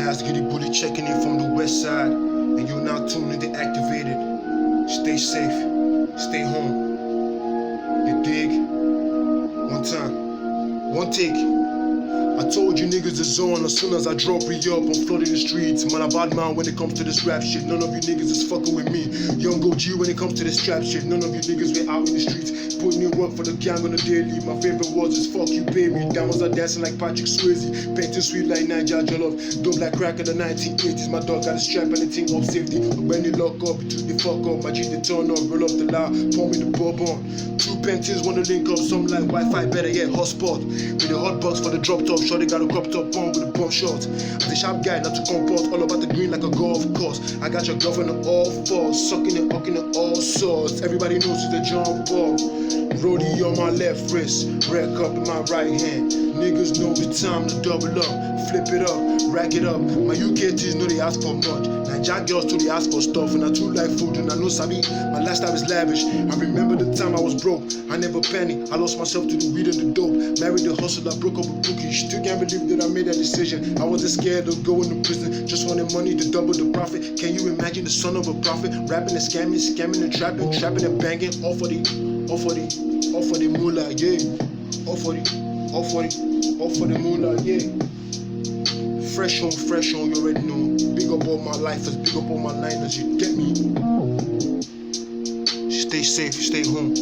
Lasgidi bully checking in from the west side, and you're now tuned in to Activated. Stay safe, stay home. You dig? One time, one take. I told you niggas it's on as soon as I drop re-up. I'm flooding the streets. Man, a bad man when it comes to this rap shit. None of you niggas is fucking with me. Young OG when it comes to this trap shit. None of you niggas we're out in the streets putting in work for the gang on the daily. My favorite words is fuck you baby. Diamonds are dancing like Patrick Swayze. Painting sweet like NAIJA jollof. Dope like crack in the 1980s. My dog got a strap and the thing up safety. But when they lock up, you took the fuck up. My G they turn up, roll up the loud, pour me the bourbon. Two penties wanna link up, some like Wi-Fi better yet hotspot. With the hot box for the drop top. Sure they got a crop top on with a bump shot. I'm the sharp guy, not to comport. All about the green like a golf course. I got your girlfriend on all fours, sucking and fucking at all sorts. Everybody knows it's the jump ball. Roddy on my left wrist, red cup in my right hand. Niggas know it's time to double up, flip it up, rack it up. My UKTs know they ask for much. NAIJA girls too they ask for stuff, and I too like food and I know sabi. My lifestyle is lavish. I remember the time I was broke. I never panicked. I lost myself to the weed and the dope. Married the hustle, I broke up with Bookie. Still can't believe that I made that decision. I wasn't scared of going to prison. Just wanted money to double the profit. Can you imagine the son of a prophet? Rapping and scamming, scamming and trapping, trapping and banging. All for the moolah, yeah. All for the moolah, yeah. Fresh on, you already know. Big up all my lifers, big up all my niners, you get me? Stay safe, stay home.